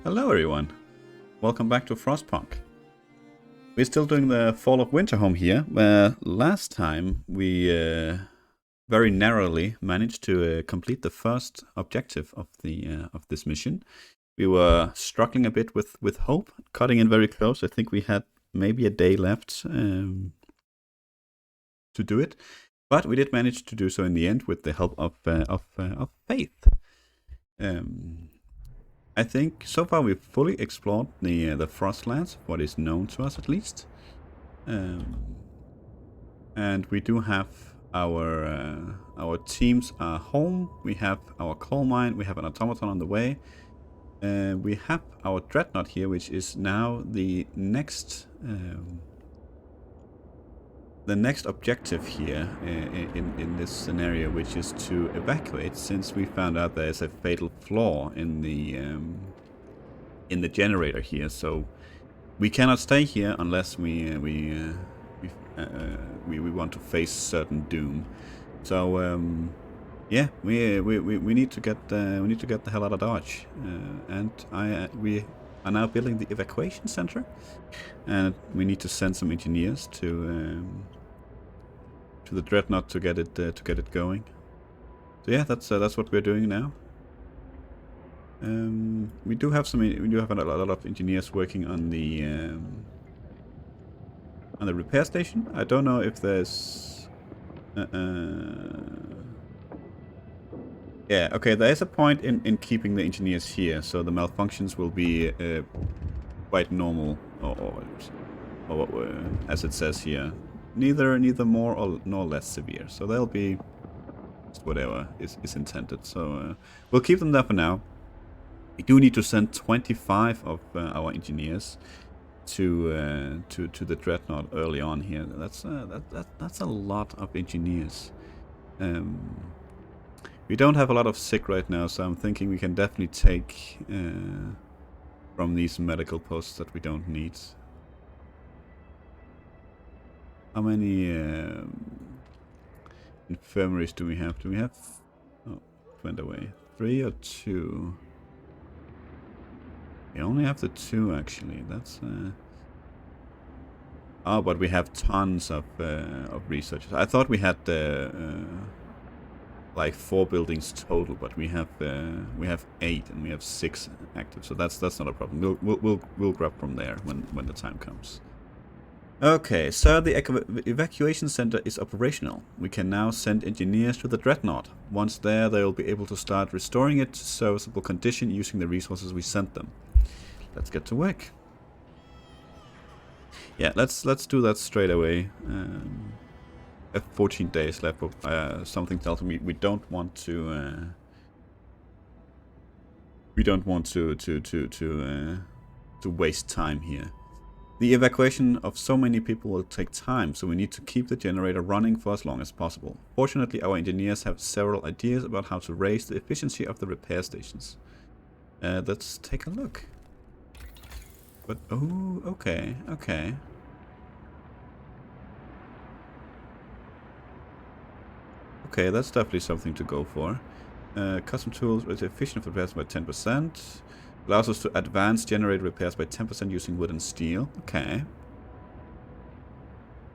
Hello everyone, welcome back to Frostpunk. We're still doing the Fall of Winterhome here, where last time we very narrowly managed to complete the first objective of this mission. We were struggling a bit with hope, cutting in very close. I think we had maybe a day left to do it, but we did manage to do so in the end with the help of faith. I think so far we've fully explored the Frostlands, what is known to us at least, and we do have our teams are home. We have our coal mine. We have an automaton on the way. We have our dreadnought here, which is now the next objective here in this scenario, which is to evacuate, since we found out there's a fatal flaw in the generator here. So we cannot stay here unless we want to face certain doom. So yeah, we need to get the hell out of Dodge, and we are now building the evacuation center, and we need to send some engineers to the dreadnought to get it going. So yeah, that's what we're doing now. We do have a lot of engineers working on the repair station. I don't know if there's yeah, okay, there is a point in keeping the engineers here, so the malfunctions will be quite normal, or as it says here, neither more nor less severe. So they'll be just whatever is intended. So we'll keep them there for now. We do need to send 25 of our engineers to the dreadnought early on here. That's a lot of engineers. We don't have a lot of sick right now, so I'm thinking we can definitely take from these medical posts that we don't need. How many infirmaries do we have? Do we have... Oh, it went away. 3 or 2? We only have the 2 actually. That's... Oh, but we have tons of researchers. I thought we had like 4 buildings total, but we have 8 and we have 6 active. So that's not a problem. We'll grab from there when the time comes. Okay, so the evacuation center is operational. We can now send engineers to the dreadnought. Once there, they will be able to start restoring it to serviceable condition using the resources we sent them. Let's get to work. Yeah, let's do that straight away. 14 days left, but something tells me we don't want to. To waste time here. The evacuation of so many people will take time, so we need to keep the generator running for as long as possible. Fortunately, our engineers have several ideas about how to raise the efficiency of the repair stations. Let's take a look. But oh, okay. Okay, that's definitely something to go for. Custom tools with efficient repairs by 10%. Allows us to advance generator repairs by 10% using wood and steel. Okay.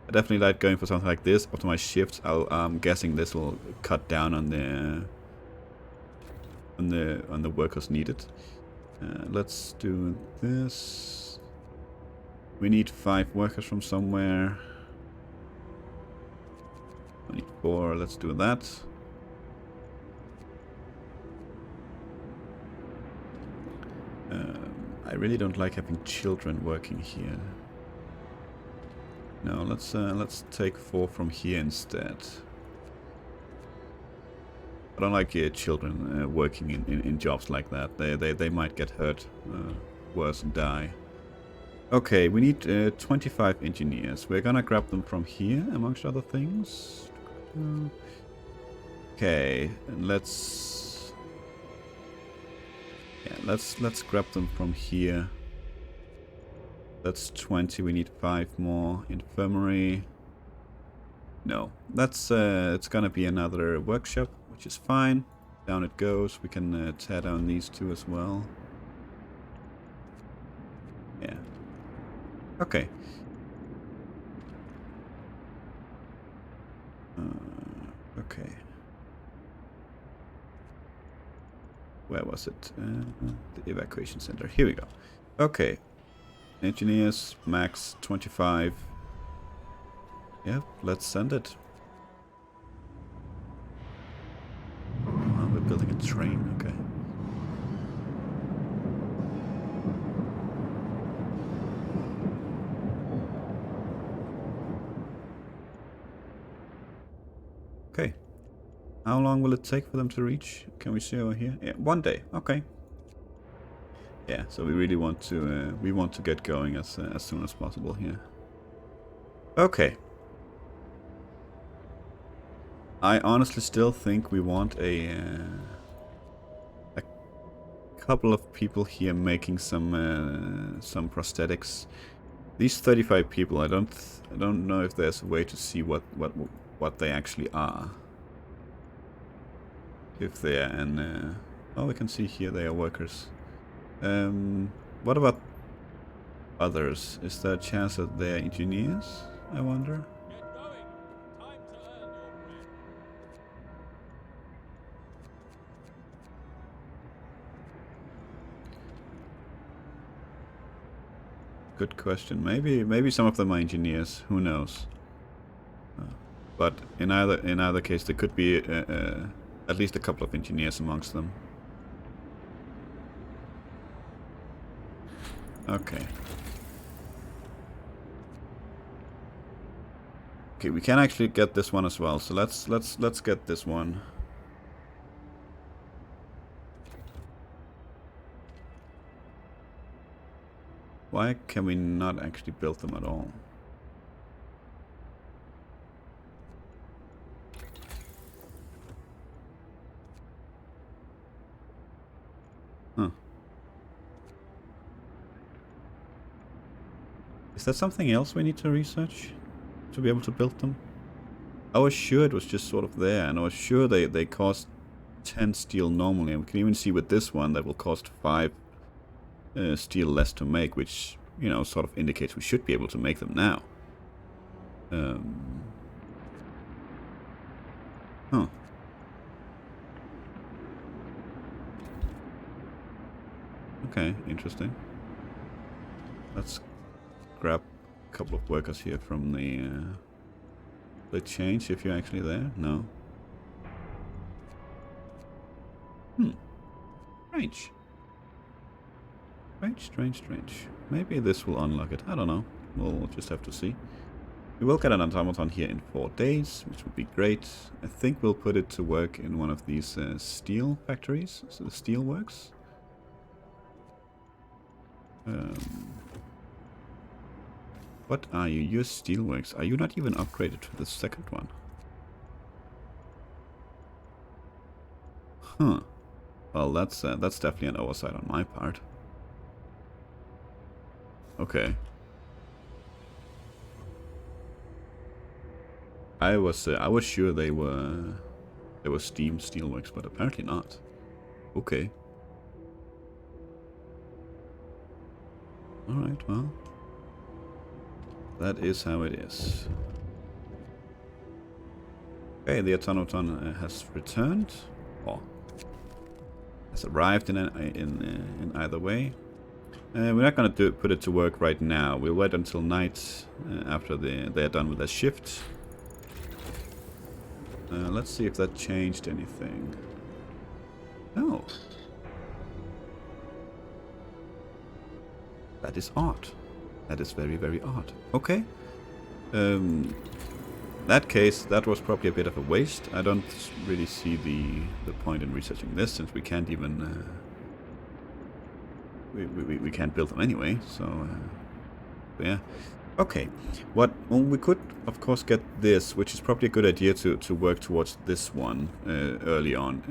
I definitely like going for something like this. Optimize shifts. I'm guessing this will cut down on the workers needed. Let's do this. We need 5 workers from somewhere. I need 4. Let's do that. I really don't like having children working here. No, let's take 4 from here instead. I don't like children working in jobs like that. They might get hurt worse and die. Okay, we need 25 engineers. We're gonna grab them from here, amongst other things. Okay, and let's grab them from here. That's 20. We need 5 more. Infirmary. No, that's it's gonna be another workshop, which is fine. Down it goes. We can tear down these 2 as well. Yeah. Okay. Okay. Where was it? The evacuation center. Here we go. Okay. Engineers, max 25. Yep, let's send it. Oh, we're building a train, okay. Okay. How long will it take for them to reach? Can we see over here? Yeah, 1 day. Okay. Yeah, so we really want to get going as soon as possible here. Okay. I honestly still think we want a couple of people here making some prosthetics. These 35 people, I don't know if there's a way to see what they actually are. If they are oh, we can see here they are workers. What about others? Is there a chance that they are engineers? I wonder. Good question. Maybe some of them are engineers. Who knows? But in either case, there could be at least a couple of engineers amongst them. Okay. Okay, we can actually get this one as well. So let's get this one. Why can we not actually build them at all? Huh. Is that something else we need to research to be able to build them? I was sure it was just sort of there, and I was sure they cost 10 steel normally, and we can even see with this one that will cost 5 steel less to make, which, you know, sort of indicates we should be able to make them now. Huh. Okay, interesting. Let's grab a couple of workers here from the change, if you're actually there. No. Strange. Strange. Maybe this will unlock it. I don't know. We'll just have to see. We will get an automaton here in 4 days, which would be great. I think we'll put it to work in one of these steel factories, so the steel works. What are you? You're steelworks. Are you not even upgraded to the second one? Huh. Well, that's definitely an oversight on my part. Okay. I was sure they were steam steelworks, but apparently not. Okay. All right. Well, that is how it is. Okay, the automaton has returned, or has arrived in either way. We're not going to put it to work right now. We'll wait until night after they're done with their shift. Let's see if that changed anything. No. That is odd. That is very, very odd. Okay. That case, that was probably a bit of a waste. I don't really see the point in researching this, since we can't even we can't build them anyway. So yeah. Okay. Well, we could of course get this, which is probably a good idea to work towards this one early on,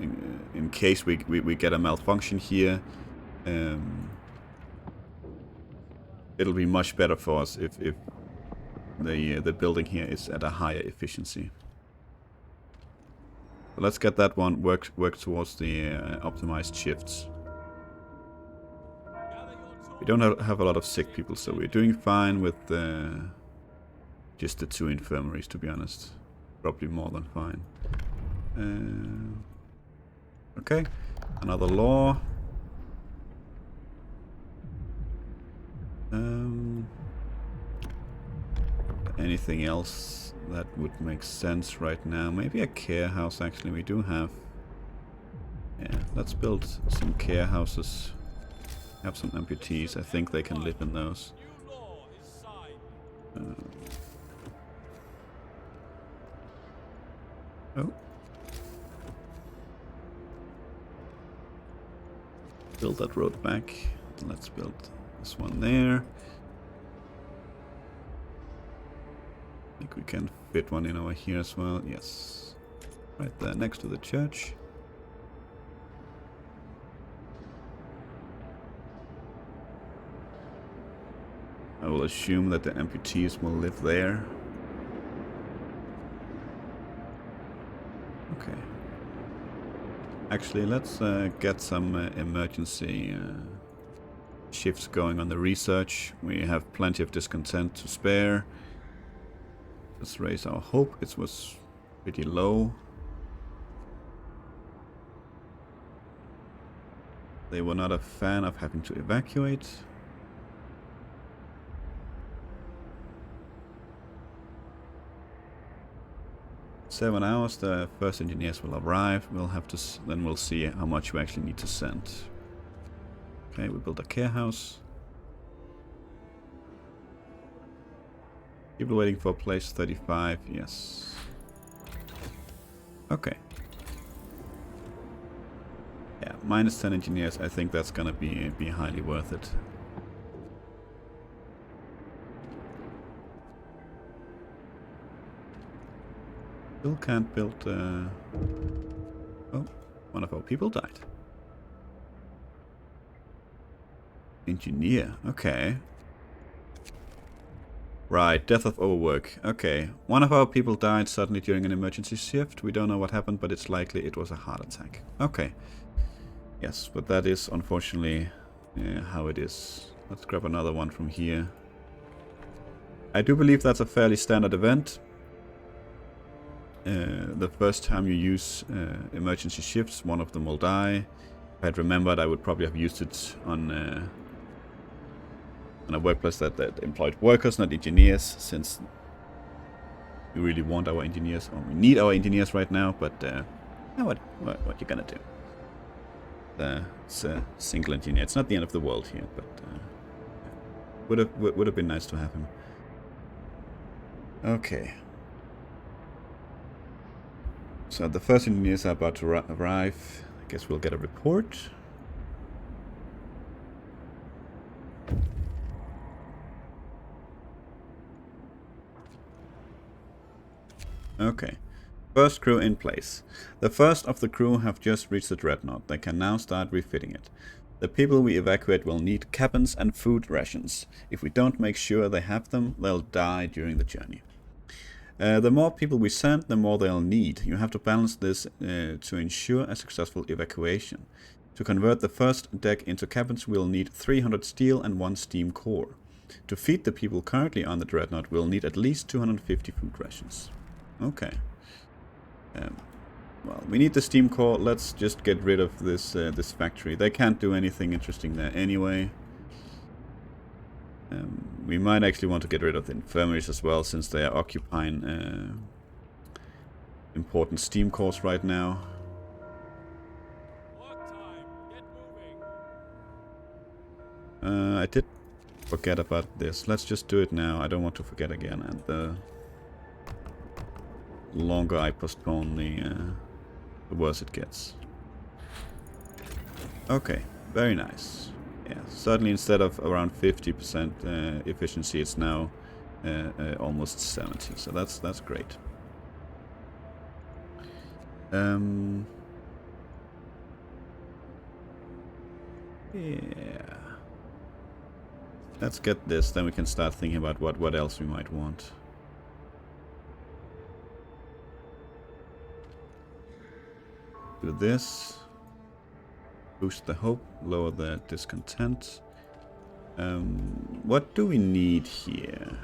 in case we get a malfunction here. It'll be much better for us if the building here is at a higher efficiency. So let's get that one work towards the optimized shifts. We don't have a lot of sick people, so we're doing fine with just the 2 infirmaries, to be honest. Probably more than fine. Okay, another law. Anything else that would make sense right now? Maybe a care house, actually. We do have. Yeah, let's build some care houses. Have some amputees. I think they can live in those. Oh. Build that road back. Let's build this one there. I think we can fit one in over here as well. Yes. Right there next to the church. I will assume that the amputees will live there. Okay. Actually, let's get some emergency shifts going on the research. We have plenty of discontent to spare. Let's raise our hope. It was pretty low. They were not a fan of having to evacuate. "7 hours, the first engineers will arrive. We'll have to, then we'll see how much we actually need to send." Okay, we built a care house. People waiting for place 35, yes. Okay. Yeah, minus 10 engineers, I think that's gonna be highly worth it. Still can't build... Oh, one of our people died. Engineer, okay. Right, death of overwork. Okay, one of our people died suddenly during an emergency shift. We don't know what happened, but it's likely it was a heart attack. Okay. Yes, but that is unfortunately how it is. Let's grab another one from here. I do believe that's a fairly standard event. The first time you use emergency shifts, one of them will die. If I had remembered, I would probably have used it on a workplace that employed workers, not engineers, since we really want our engineers, or we need our engineers right now, but what you gonna do? It's a single engineer. It's not the end of the world here, but would have been nice to have him. Okay. So the first engineers are about to arrive. I guess we'll get a report. Okay. First crew in place. The first of the crew have just reached the dreadnought. They can now start refitting it. The people we evacuate will need cabins and food rations. If we don't make sure they have them, they'll die during the journey. The more people we send, the more they'll need. You have to balance this to ensure a successful evacuation. To convert the first deck into cabins, we'll need 300 steel and 1 steam core. To feed the people currently on the dreadnought, we'll need at least 250 food rations. Okay. Well, we need the steam core. Let's just get rid of this this factory. They can't do anything interesting there anyway. We might actually want to get rid of the infirmaries as well, since they are occupying important steam cores right now. I did forget about this. Let's just do it now. I don't want to forget again. And the longer I postpone, the worse it gets. Okay, very nice. Yeah, certainly instead of around 50% efficiency, it's now almost 70. So that's great. Yeah. Let's get this, then we can start thinking about what else we might want. Do this. Boost the hope, lower the discontent. What do we need here?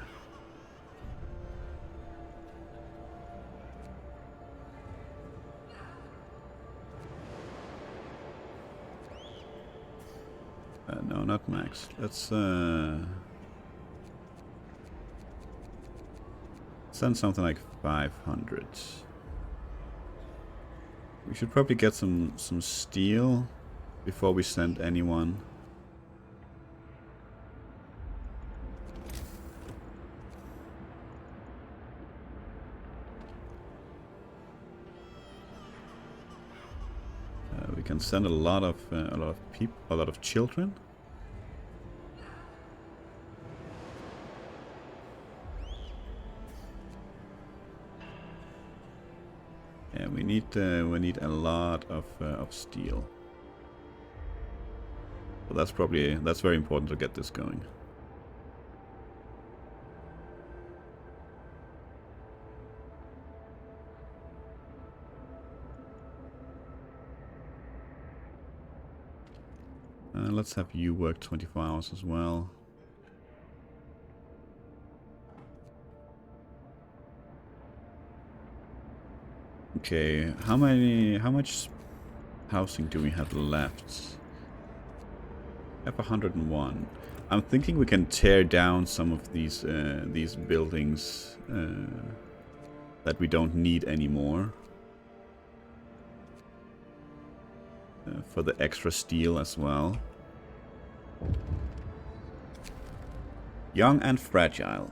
No, not max. Let's send something like 500. We should probably get some steel before we send anyone. We can send a lot of people, a lot of children. Yeah, we need a lot of steel. So that's very important to get this going. Let's have you work 24 hours as well. Okay, how much housing do we have left? We have 101. I'm thinking we can tear down some of these buildings that we don't need anymore. For the extra steel as well. Young and fragile.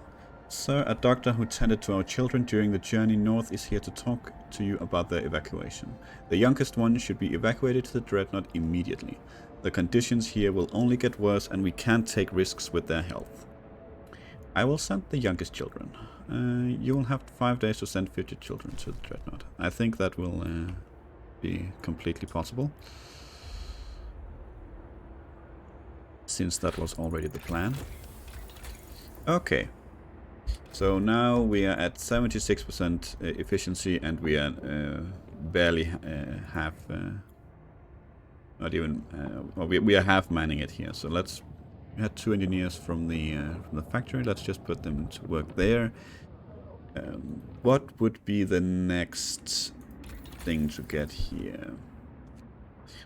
Sir, a doctor who tended to our children during the journey north is here to talk to you about their evacuation. The youngest one should be evacuated to the Dreadnought immediately. The conditions here will only get worse and we can't take risks with their health. I will send the youngest children. You will have 5 days to send 50 children to the Dreadnought. I think that will be completely possible. Since that was already the plan. Okay. So now we are at 76% efficiency and we are barely half... not even... well, we are half manning it here. So let's... We had 2 engineers from the factory. Let's just put them to work there. What would be the next thing to get here?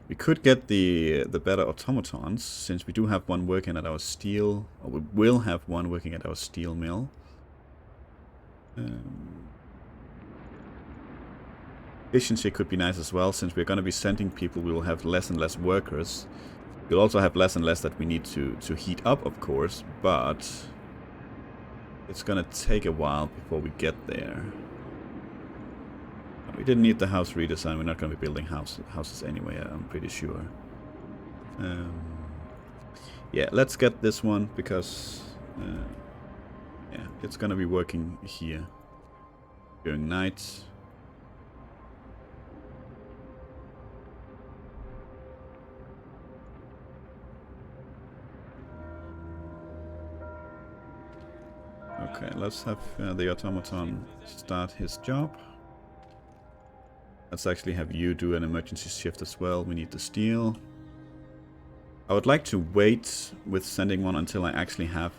We could get the better automatons, since we do have one working at our steel, or we will have one working at our steel mill. Efficiency could be nice as well, since we're going to be sending people, we will have less and less workers. We'll also have less and less that we need to heat up, of course, but it's going to take a while before we get there. We didn't need the house redesign. We're not going to be building houses anyway, I'm pretty sure. Yeah, let's get this one because yeah, it's going to be working here during night. Okay, let's have the automaton start his job. Let's actually have you do an emergency shift as well. We need the steel. I would like to wait with sending one until I actually have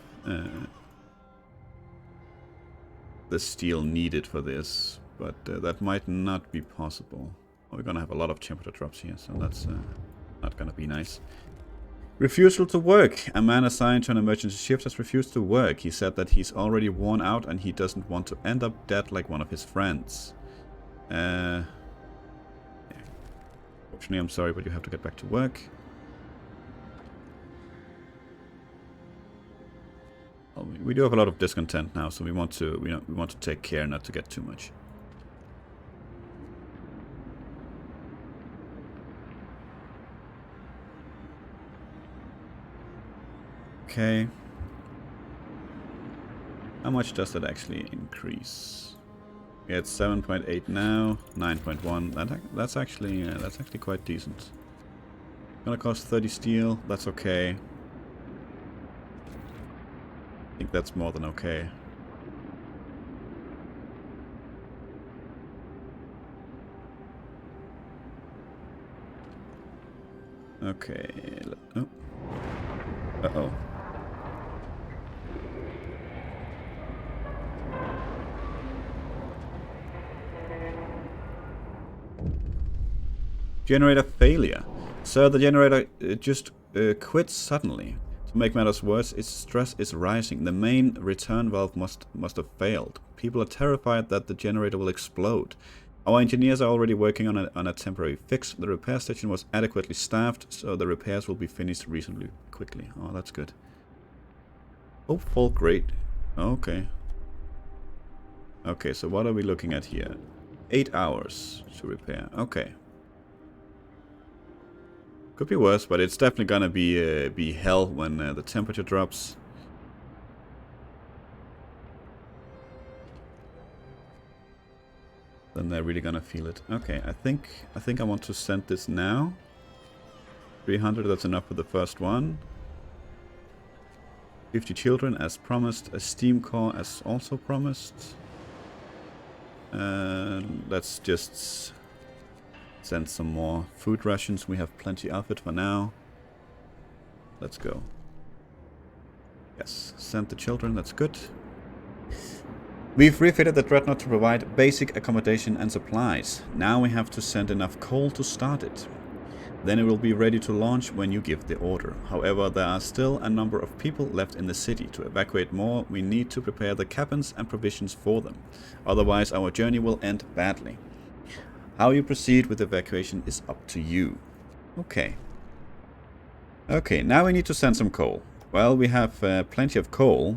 the steel needed for this. But that might not be possible. We're going to have a lot of temperature drops here, so that's not going to be nice. Refusal to work. A man assigned to an emergency shift has refused to work. He said that he's already worn out and he doesn't want to end up dead like one of his friends. Fortunately, I'm sorry, but you have to get back to work. Well, we do have a lot of discontent now, so we want to take care not to get too much. Okay. How much does that actually increase? We're at 7.8 now, 9.1. That's actually quite decent. Gonna cost 30 steel. That's okay. I think that's more than okay. Okay. Oh. Uh-oh. Generator failure. Sir, the generator just quit suddenly. To make matters worse, its stress is rising. The main return valve must have failed. People are terrified that the generator will explode. Our engineers are already working on a temporary fix. The repair station was adequately staffed, so the repairs will be finished reasonably quickly. Oh, that's good. Hopeful, great. Okay. Okay, so what are we looking at here? 8 hours to repair. Okay. Could be worse, but it's definitely gonna be hell when the temperature drops. Then they're really gonna feel it. Okay, I think I want to send this now. 300, that's enough for the first one. 50 children as promised. A steam core as also promised. Let's just send some more food rations. We have plenty of it for now. Let's go. Yes, send the children, that's good. We've refitted the Dreadnought to provide basic accommodation and supplies. Now we have to send enough coal to start it. Then it will be ready to launch when you give the order. However, there are still a number of people left in the city. To evacuate more, we need to prepare the cabins and provisions for them. Otherwise, our journey will end badly. How you proceed with evacuation is up to you. Okay. Okay, now we need to send some coal. Well, we have plenty of coal.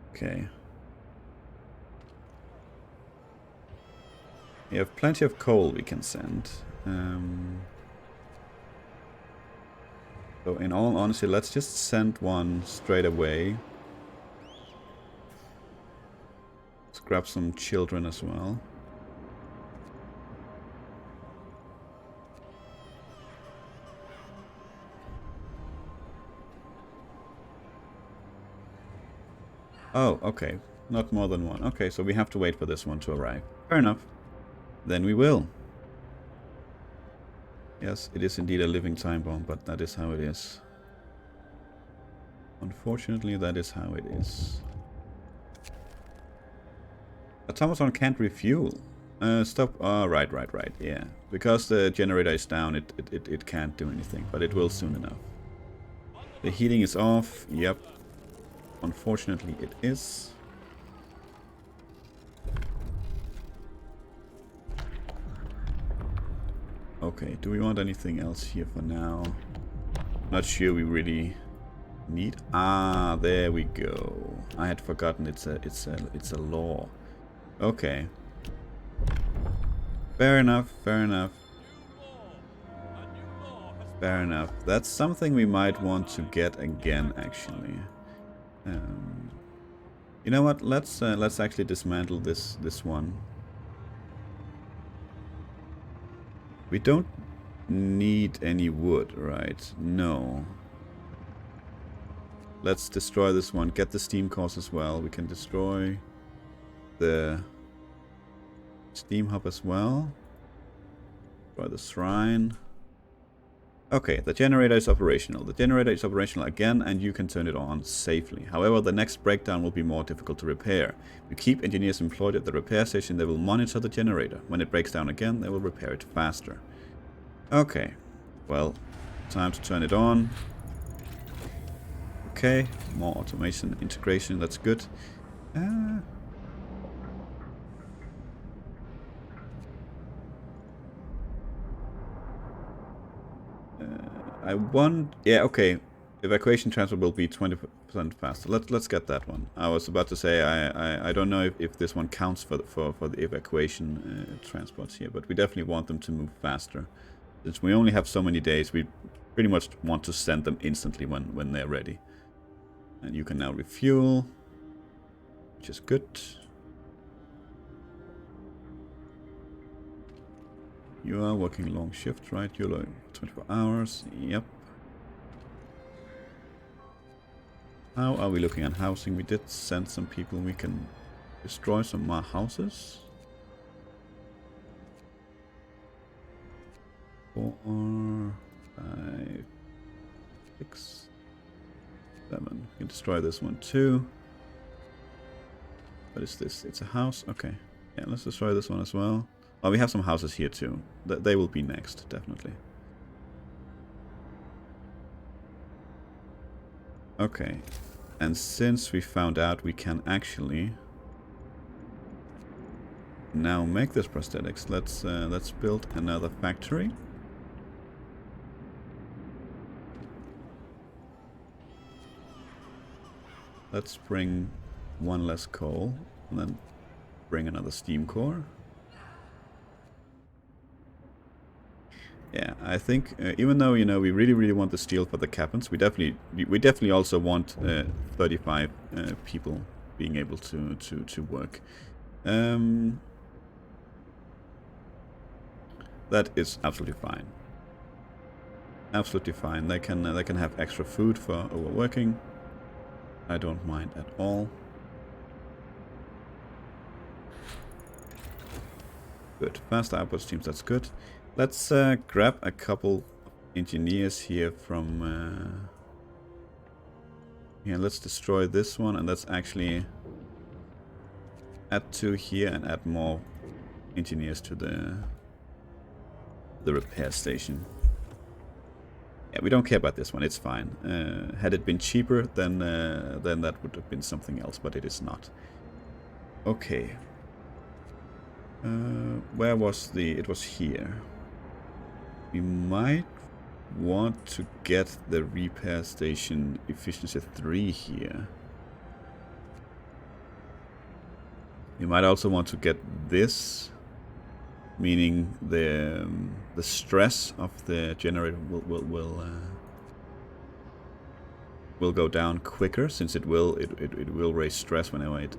Okay. We have plenty of coal we can send. So in all honesty, let's just send one straight away. Let's grab some children as well. Oh, okay. Not more than one. Okay, so we have to wait for this one to arrive. Fair enough. Then we will. Yes, it is indeed a living time bomb, but that is how it is. Unfortunately, that is how it is. Automaton can't refuel. Stop. Oh, right. Yeah. Because the generator is down, it can't do anything, but it will soon enough. The heating is off. Yep. Unfortunately, it is. Okay, do we want anything else here for now? Not sure we really need. Ah, there we go. I had forgotten it's a law. Okay. Fair enough. Fair enough. That's something we might want to get again, actually. You know what? Let's actually dismantle this one. We don't need any wood, right? No. Let's destroy this one. Get the steam cores as well. We can destroy the steam hub as well. Destroy the shrine. Okay, the generator is operational. The generator is operational again, and you can turn it on safely. However, the next breakdown will be more difficult to repair. You keep engineers employed at the repair station. They will monitor the generator. When it breaks down again, they will repair it faster. Okay, well, time to turn it on. Okay, more automation integration. That's good. I want... Yeah, okay. Evacuation transfer will be 20% faster. Let's get that one. I was about to say I don't know if this one counts for the evacuation transports here, but we definitely want them to move faster. Since we only have so many days, we pretty much want to send them instantly when they're ready. And you can now refuel, which is good. You are working long shift, right? You're like 24 hours. Yep. How are we looking at housing? We did send some people. We can destroy some more houses. 4, 5, 6, 7. We can destroy this one too. What is this? It's a house? Okay. Yeah, let's destroy this one as well. Oh, we have some houses here too. They will be next, definitely. Okay. And since we found out we can actually now make this prosthetics, let's build another factory. Let's bring one less coal, and then bring another steam core. Yeah, I think even though we really want the steel for the cabins, we definitely also want 35 people being able to work. That is absolutely fine. Absolutely fine. They can have extra food for overworking. I don't mind at all. Good. Faster output streams, that's good. Let's grab a couple engineers here from... yeah, let's destroy this one, and let's actually add 2 here and add more engineers to the repair station. Yeah, we don't care about this one, it's fine. Had it been cheaper, then that would have been something else, but it is not. Okay. Where was the... it was here. We might want to get the repair station efficiency 3 here. We might also want to get this, meaning the stress of the generator will go down quicker, since it will raise stress whenever it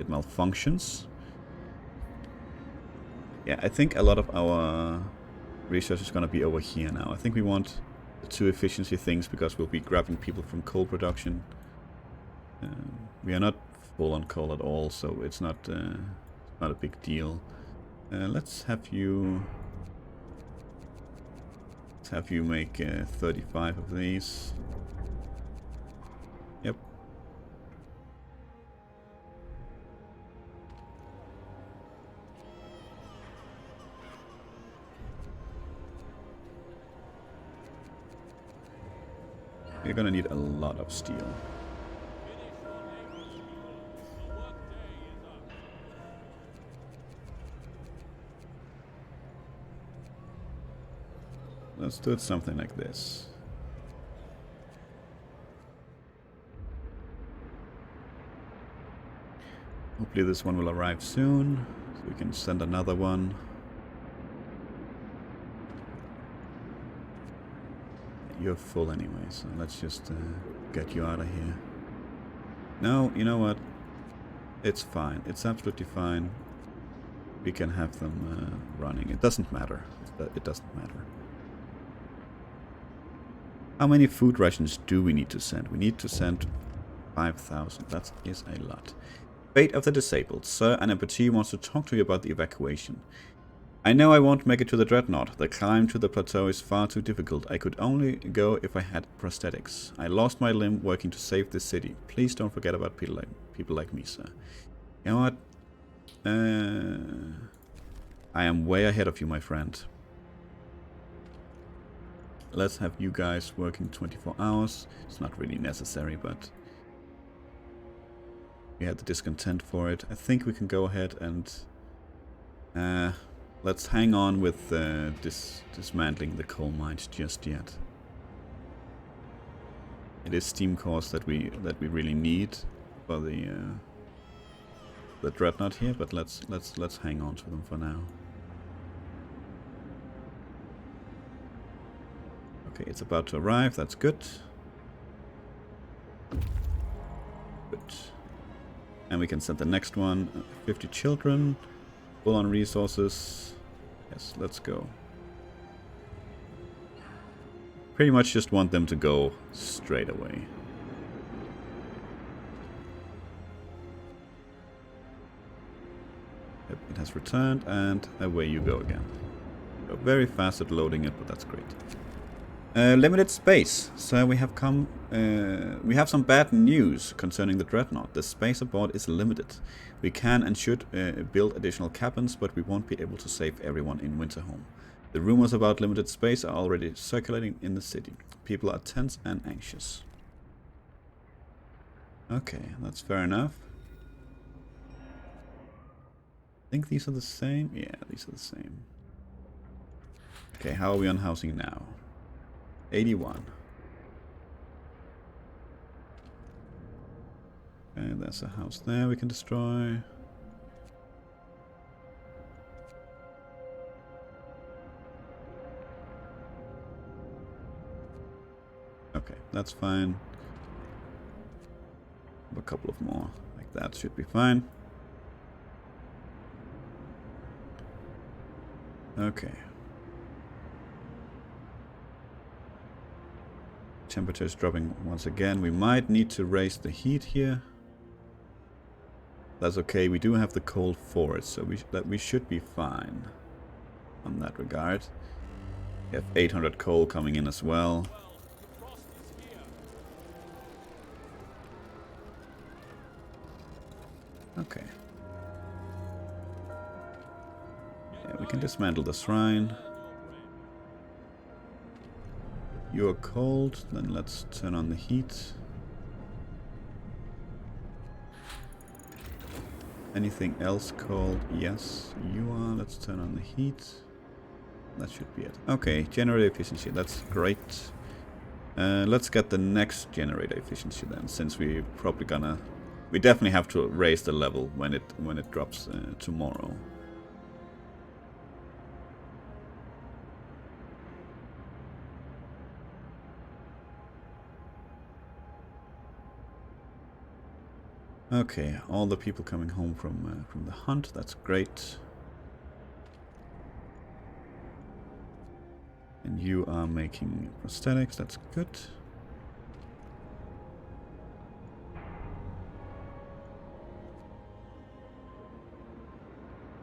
malfunctions. Yeah, I think a lot of our research is going to be over here now. I think we want the 2 efficiency things because we'll be grabbing people from coal production. We are not full on coal at all, so it's not a big deal. Let's have you make 35 of these. Yep. We're gonna need a lot of steel. Let's do it something like this. Hopefully this one will arrive soon, so we can send another one. You're full anyway, so let's just get you out of here. No, you know what? It's fine. It's absolutely fine. We can have them running. It doesn't matter. It doesn't matter. How many food rations do we need to send? We need to send 5,000. That is a lot. Fate of the disabled. Sir, an amputee wants to talk to you about the evacuation. I know I won't make it to the Dreadnought. The climb to the plateau is far too difficult. I could only go if I had prosthetics. I lost my limb working to save this city. Please don't forget about people like me, sir. You know what? I am way ahead of you, my friend. Let's have you guys working 24 hours. It's not really necessary, but we had the discontent for it. I think we can go ahead and let's hang on with dismantling the coal mines just yet. It is steam cores that we really need for the Dreadnought here, but let's hang on to them for now. Okay, it's about to arrive. That's good. Good. And we can send the next one. 50 children. Full on resources. Yes, let's go. Pretty much just want them to go straight away. Yep, it has returned, and away you go again. Go very fast at loading it, but that's great. Limited space. So we have we have some bad news concerning the Dreadnought. The space aboard is limited. We can and should build additional cabins, but we won't be able to save everyone in Winterhome. The rumors about limited space are already circulating in the city. People are tense and anxious. Okay, that's fair enough. I think these are the same. Yeah, these are the same. Okay, how are we on housing now? 81. Okay, there's a house there we can destroy. Okay, that's fine. A couple of more, like that should be fine. Okay. Temperature is dropping once again. We might need to raise the heat here. That's okay. We do have the cold forest, so we should be fine on that regard. We have 800 coal coming in as well. Okay. Yeah, we can dismantle the shrine. You're cold, then let's turn on the heat. Anything else cold? Yes, you are. Let's turn on the heat. That should be it. Okay, generator efficiency, that's great. Let's get the next generator efficiency then, since we probably gonna... We definitely have to raise the level when it drops tomorrow. Okay, all the people coming home from the hunt, that's great. And you are making prosthetics, that's good.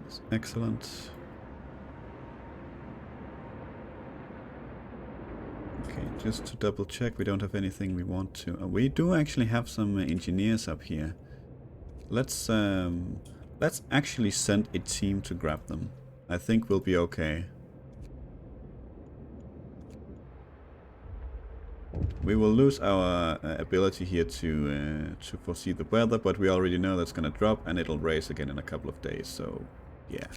That's excellent. Okay, just to double check, we don't have anything we want to... we do actually have some engineers up here. Let's actually send a team to grab them. I think we'll be okay. We will lose our ability here to foresee the weather, but we already know that's gonna drop and it'll raise again in a couple of days, so yeah.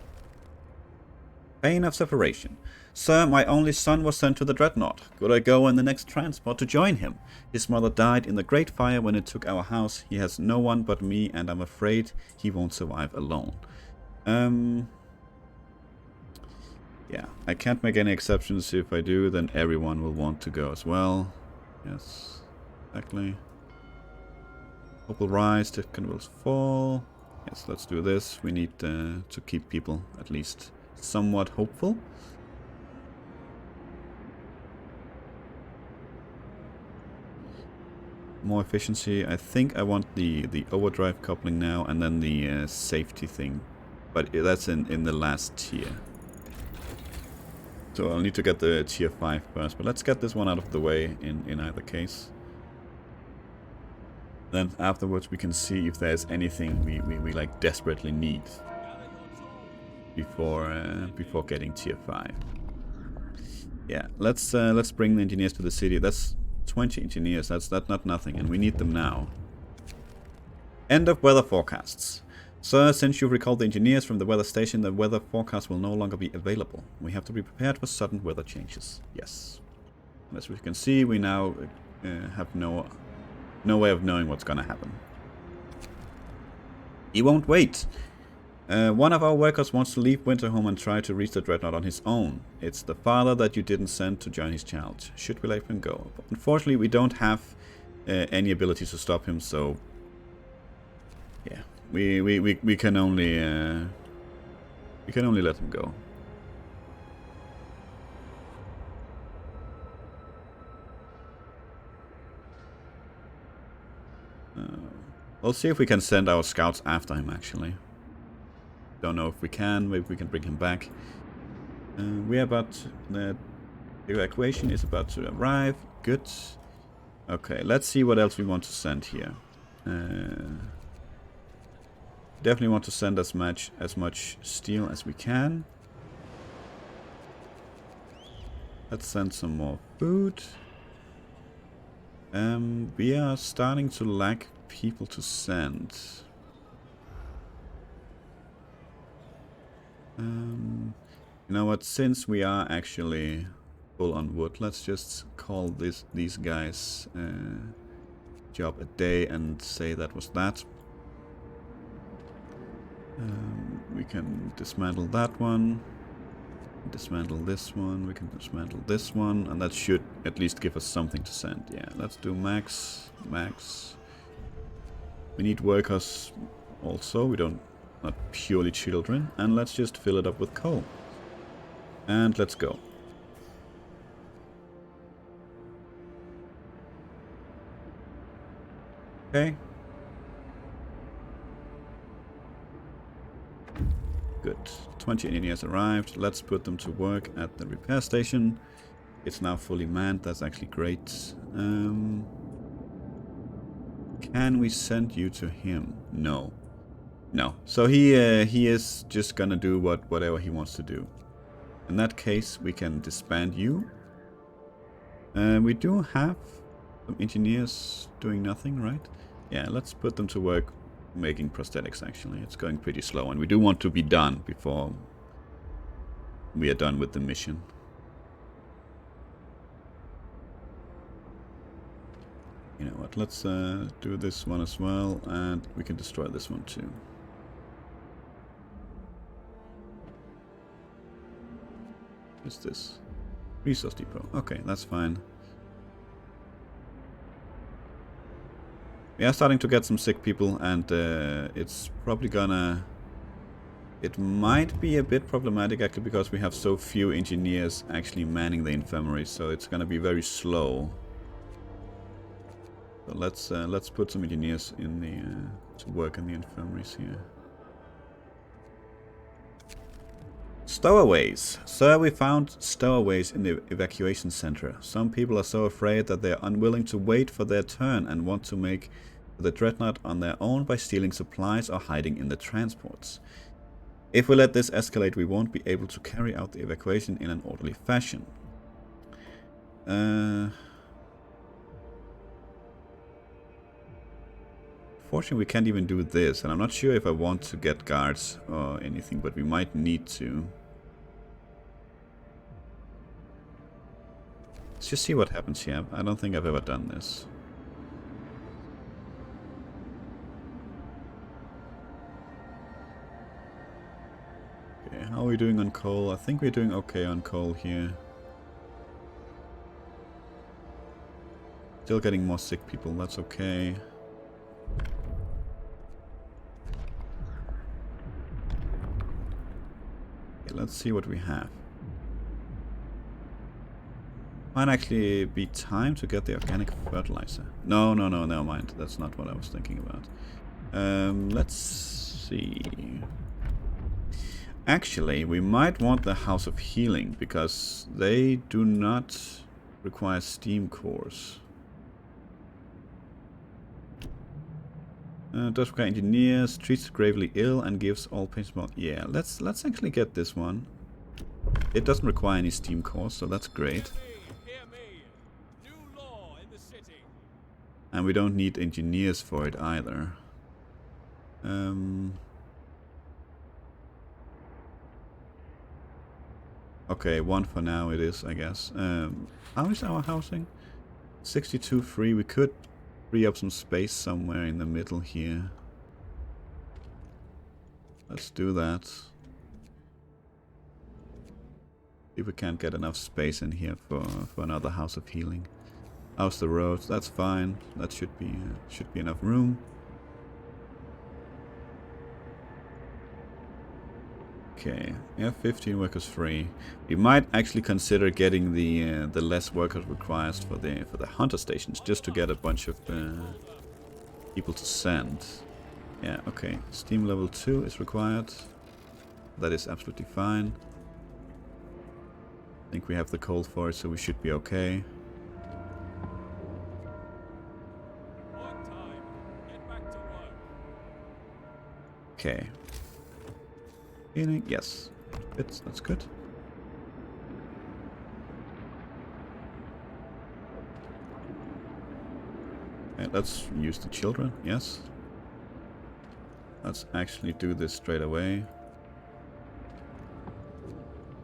Pain of separation. Sir, my only son was sent to the Dreadnought. Could I go in the next transport to join him? His mother died in the Great Fire when it took our house. He has no one but me, and I'm afraid he won't survive alone. Yeah, I can't make any exceptions. If I do, then everyone will want to go as well. Yes, exactly. Hope will rise, Tifkin will fall. Yes, let's do this. We need to keep people at least somewhat hopeful. More efficiency. I think I want the overdrive coupling now, and then the safety thing, but that's in the last tier. So I'll need to get the tier 5 first, but let's get this one out of the way in either case. Then afterwards we can see if there's anything we like desperately need before getting tier 5. Yeah, let's bring the engineers to the city. That's 20 engineers. That's not nothing, and we need them now. End of weather forecasts. Sir, since you've recalled the engineers from the weather station, the weather forecast will no longer be available. We have to be prepared for sudden weather changes. Yes. And as we can see, we now have no way of knowing what's gonna happen. He won't wait. One of our workers wants to leave Winterhome and try to reach the Dreadnought on his own. It's the father that you didn't send to join his child. Should we let him go? But unfortunately, we don't have any ability to stop him, so yeah, we can only let him go. We'll see if we can send our scouts after him, actually. Don't know if we can. Maybe we can bring him back. We are about Evacuation is about to arrive. Good. Okay, let's see what else we want to send here. Definitely want to send as much steel as we can. Let's send some more food. We are starting to lack people to send. You know what? Since we are actually full on wood, let's just call these guys job a day and say that was that. We can dismantle that one. Dismantle this one. We can dismantle this one, and that should at least give us something to send. Yeah, let's do max. We need workers also. We don't, not purely children. And let's just fill it up with coal. And let's go. Okay. Good. 20 engineers arrived. Let's put them to work at the repair station. It's now fully manned. That's actually great. Can we send you to him? No. No. So he is just gonna do whatever he wants to do. In that case, we can disband you. We do have some engineers doing nothing, right? Yeah, let's put them to work making prosthetics, actually. It's going pretty slow, and we do want to be done before we are done with the mission. You know what, let's do this one as well, and we can destroy this one too. What's this? Resource depot. Okay, that's fine. We are starting to get some sick people, and it's probably gonna... It might be a bit problematic actually, because we have so few engineers actually manning the infirmary, so it's gonna be very slow. So let's put some engineers in the to work in the infirmaries here. Stowaways. Sir, we found stowaways in the evacuation center. Some people are so afraid that they are unwilling to wait for their turn and want to make the dreadnought on their own by stealing supplies or hiding in the transports. If we let this escalate, we won't be able to carry out the evacuation in an orderly fashion. Fortunately, we can't even do this, and I'm not sure if I want to get guards or anything, but we might need to. Let's just see what happens here. I don't think I've ever done this. Okay, how are we doing on coal? I think we're doing okay on coal here. Still getting more sick people, that's okay. Okay, let's see what we have. Might actually be time to get the organic fertilizer. No, never mind. That's not what I was thinking about. Let's see. Actually, we might want the House of Healing, because they do not require steam cores. Does require engineers, treats the gravely ill, and gives all patients more. Yeah, let's actually get this one. It doesn't require any steam cores, so that's great. And we don't need engineers for it either. Okay, one for now it is, I guess. How is our housing? 62 free. We could free up some space somewhere in the middle here. Let's do that. See if we can't get enough space in here for another House of Healing. How's the roads? That's fine. That should be enough room. Okay, we have 15 workers free. We might actually consider getting the less workers required for the hunter stations, just to get a bunch of people to send. Yeah, okay. Steam level 2 is required. That is absolutely fine. I think we have the coal for it, so we should be okay. Okay. Healing, yes. That's good. Okay, let's use the children, yes. Let's actually do this straight away.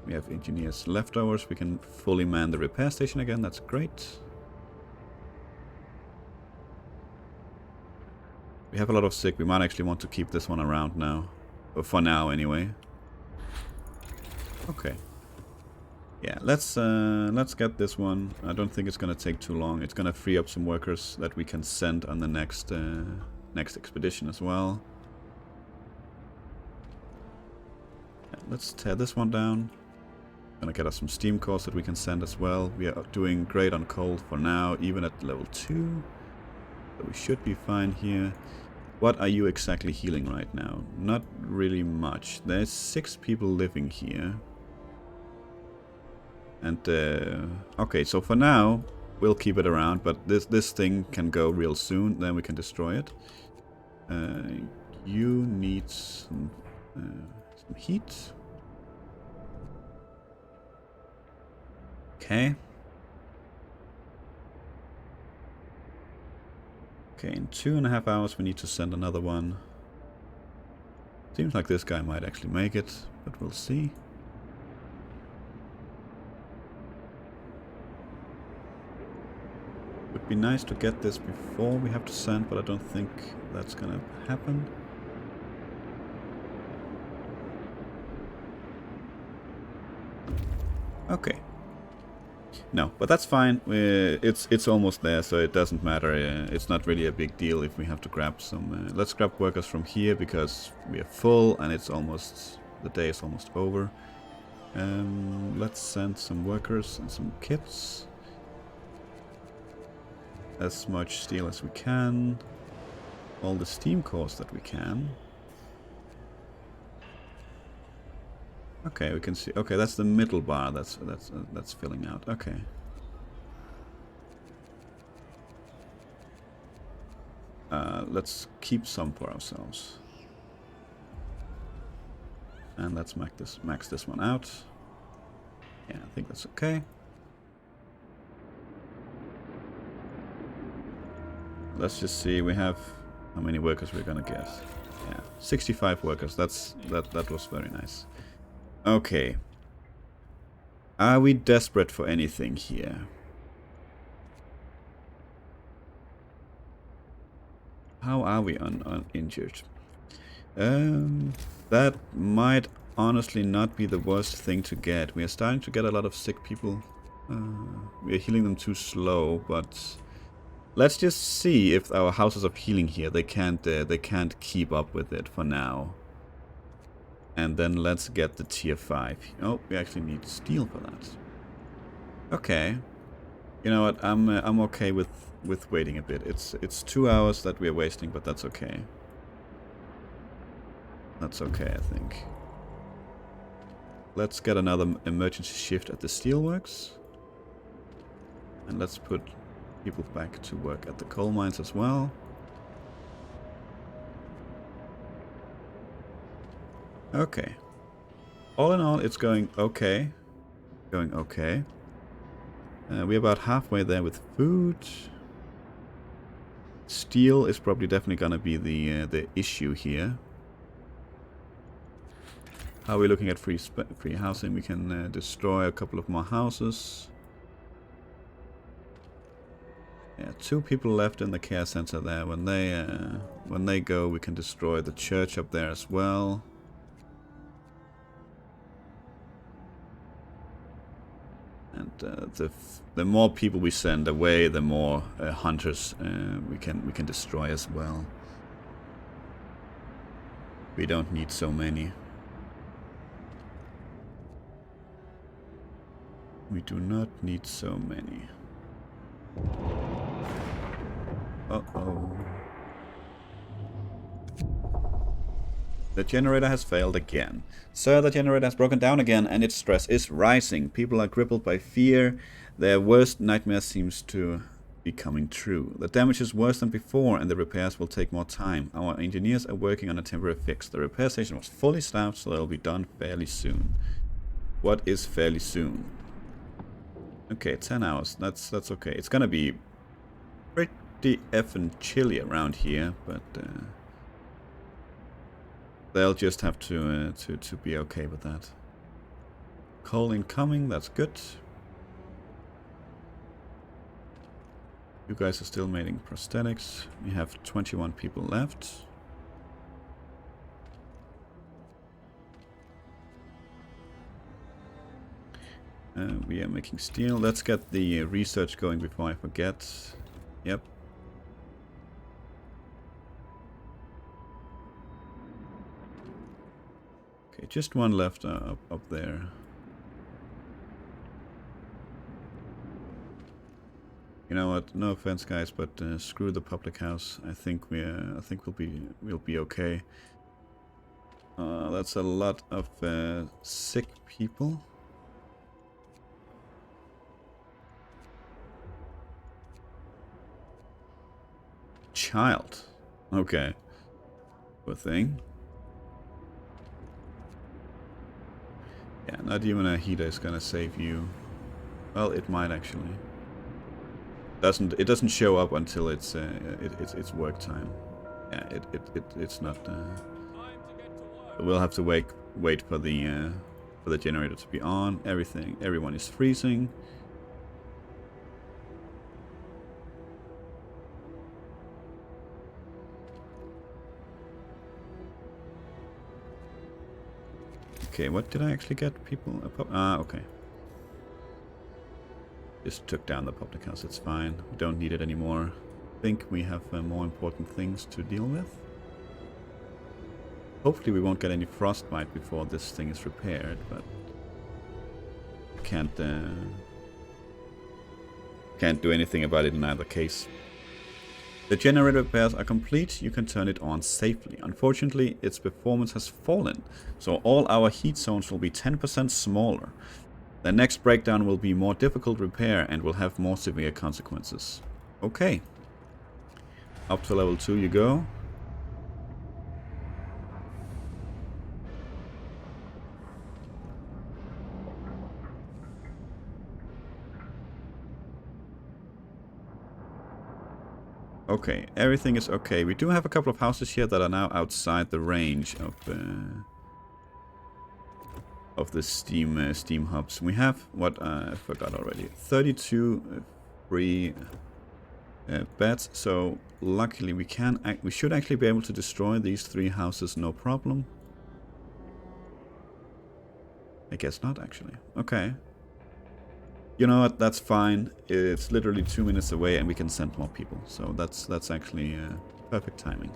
We have engineers leftovers. We can fully man the repair station again. That's great. We have a lot of sick. We might actually want to keep this one around now. Or for now, anyway. Okay. Yeah, let's get this one. I don't think it's gonna take too long. It's gonna free up some workers that we can send on the next next expedition as well. Yeah, let's tear this one down. Gonna get us some steam cores that we can send as well. We are doing great on coal for now, even at level 2. So we should be fine here. What are you exactly healing right now? Not really much. There's 6 people living here. And okay, so for now we'll keep it around, but this thing can go real soon. Then we can destroy it. You need some heat. Okay. Okay, in 2.5 hours we need to send another one. Seems like this guy might actually make it, but we'll see. Would be nice to get this before we have to send, but I don't think that's gonna happen. Okay. No, but that's fine. It's almost there, so it doesn't matter. It's not really a big deal if we have to grab some. Let's grab workers from here because we are full and it's almost the day is almost over. Let's send some workers and some kits. As much steel as we can. All the steam cores that we can. Okay, we can see. Okay, that's the middle bar. That's filling out. Okay. Let's keep some for ourselves. And let's max this one out. Yeah, I think that's okay. Let's just see. We have how many workers we're gonna get. Yeah, 65 workers. That was very nice. Okay. Are we desperate for anything here? How are we uninjured? That might honestly not be the worst thing to get. We are starting to get a lot of sick people. We are healing them too slow, but let's just see if our houses of healing here they can't keep up with it for now. And then let's get the tier 5. Oh, we actually need steel for that. Okay. You know what? I'm okay with waiting a bit. It's 2 hours that we're wasting, but that's okay. That's okay, I think. Let's get another emergency shift at the steelworks. And let's put people back to work at the coal mines as well. Okay. All in all, it's going okay. Going okay. We're about halfway there with food. Steel is probably definitely gonna be the issue here. How are we looking at free housing? We can destroy a couple of more houses. Yeah, 2 people left in the care center there. When they go, we can destroy the church up there as well. And the more people we send away, the more hunters we can destroy as well. We don't need so many. We do not need so many. Uh-oh. The generator has failed again. Sir, the generator has broken down again and its stress is rising. People are crippled by fear. Their worst nightmare seems to be coming true. The damage is worse than before and the repairs will take more time. Our engineers are working on a temporary fix. The repair station was fully staffed, so they'll be done fairly soon. What is fairly soon? Okay, 10 hours. That's okay. It's gonna be pretty effing chilly around here, but they'll just have to be okay with that. Coal incoming, that's good. You guys are still making prosthetics. We have 21 people left. We are making steel. Let's get the research going before I forget. Yep. Okay, just one left up there. You know what? No offense, guys, but screw the public house. I think we'll be okay. That's a lot of sick people. Child. Okay. Good thing. Yeah, not even a heater is gonna save you. Well, it might actually. It doesn't show up until it's work time. Yeah, it's not. We'll have to wait for the generator to be on. Everyone is freezing. Okay, what did I actually get? People? Okay. Just took down the public house, it's fine. We don't need it anymore. I think we have more important things to deal with. Hopefully we won't get any frostbite before this thing is repaired, but can't do anything about it in either case. The generator repairs are complete, you can turn it on safely. Unfortunately, its performance has fallen, so all our heat zones will be 10% smaller. The next breakdown will be more difficult repair and will have more severe consequences. Okay. Up to level 2 you go. Okay, everything is okay. We do have a couple of houses here that are now outside the range of the steam hubs. We have what I forgot already. 32 free beds. So luckily we should actually be able to destroy these 3 houses no problem. I guess not actually. Okay. You know what? That's fine. It's literally 2 minutes away, and we can send more people. So that's actually perfect timing.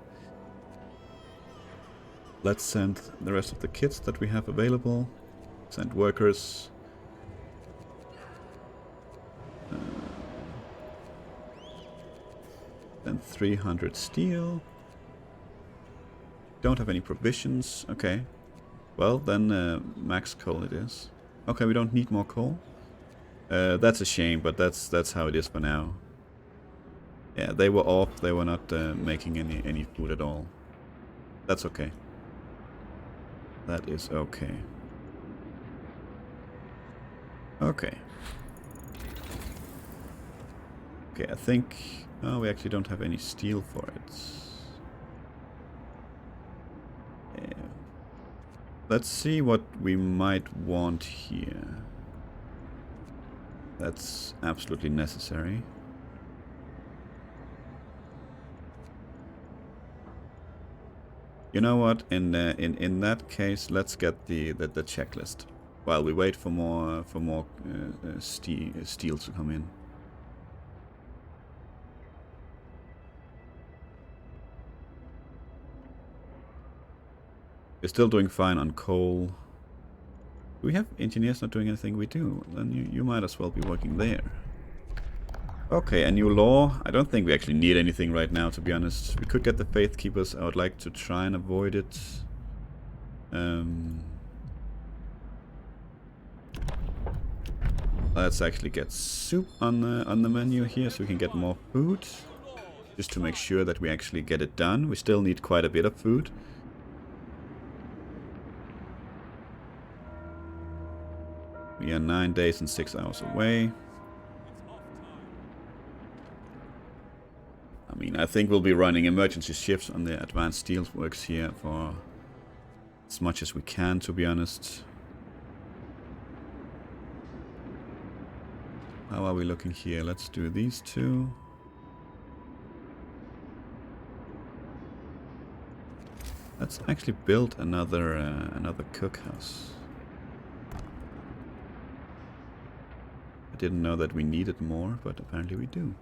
Let's send the rest of the kits that we have available. Send workers. Then 300 steel. Don't have any provisions. Okay. Well, then max coal it is. Okay, we don't need more coal. That's a shame, but that's how it is for now. Yeah, they were off. They were not making any food at all. That's okay. That is okay. Okay. Okay, I think... Oh, we actually don't have any steel for it. Yeah. Let's see what we might want here. That's absolutely necessary. You know what? In that case, let's get the checklist while we wait for more steel to come in. We're still doing fine on coal. Do we have engineers not doing anything? We do. Then you might as well be working there. Okay, a new law. I don't think we actually need anything right now, to be honest. We could get the Faith Keepers. I would like to try and avoid it. Let's actually get soup on the menu here so we can get more food. Just to make sure that we actually get it done. We still need quite a bit of food. We are 9 days and 6 hours away. I mean, I think we'll be running emergency shifts on the advanced steelworks here for as much as we can, to be honest. How are we looking here? Let's do these two. Let's actually build another cookhouse. I didn't know that we needed more, but apparently we do.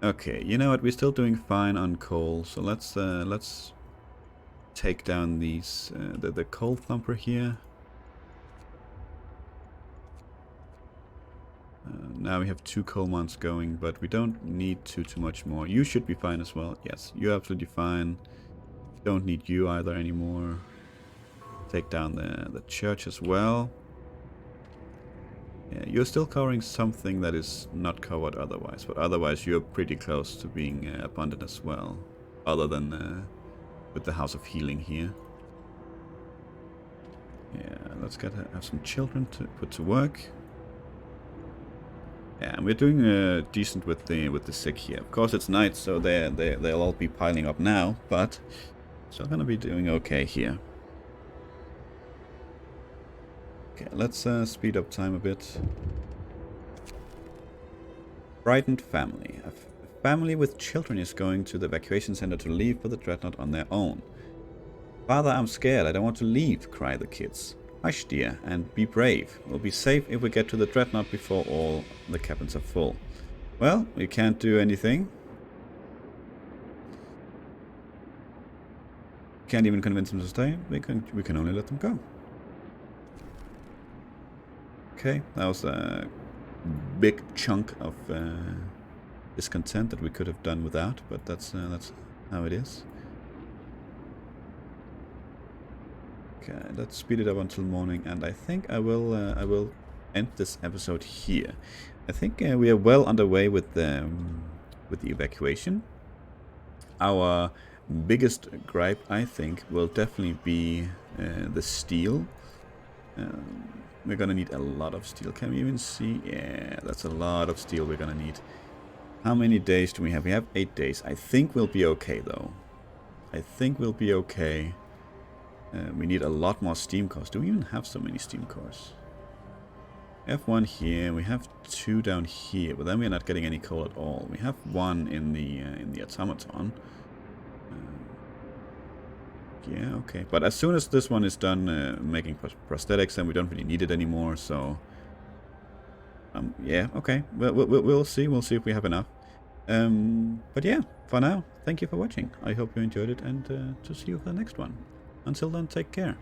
Okay, you know what? We're still doing fine on coal, so let's take down these the coal thumper here. Now we have 2 coal mines going, but we don't need too much more. You should be fine as well. Yes, you're absolutely fine. Don't need you either anymore. Take down the church as well. Yeah, you're still covering something that is not covered otherwise, but otherwise you're pretty close to being abundant as well, other than with the House of Healing here. Yeah, let's have some children to put to work. Yeah, and we're doing decent with the sick here. Of course, it's night, so they'll all be piling up now, but still gonna be doing okay here. Okay, let's speed up time a bit. Frightened family. A family with children is going to the evacuation center to leave for the dreadnought on their own. Father, I'm scared. I don't want to leave, cry the kids. Hush, dear, and be brave. We'll be safe if we get to the dreadnought before all the cabins are full. Well, we can't do anything. Can't even convince them to stay. We can only let them go. Okay, that was a big chunk of discontent that we could have done without, but that's how it is. Okay, let's speed it up until morning, and I think I will end this episode here. I think we are well underway with the evacuation. Our biggest gripe, I think, will definitely be the steel. We're gonna need a lot of steel. Can we even see? Yeah, that's a lot of steel we're gonna need. How many days do we have? We have 8 days. I think we'll be okay, though. I think we'll be okay. We need a lot more steam cores. Do we even have so many steam cores? We have 1 here. We have 2 down here, but then we're not getting any coal at all. We have 1 in the automaton. Yeah, okay. But as soon as this one is done making prosthetics, then we don't really need it anymore. So, yeah, okay. We'll see. We'll see if we have enough. But yeah, for now, thank you for watching. I hope you enjoyed it, and to see you for the next one. Until then, take care.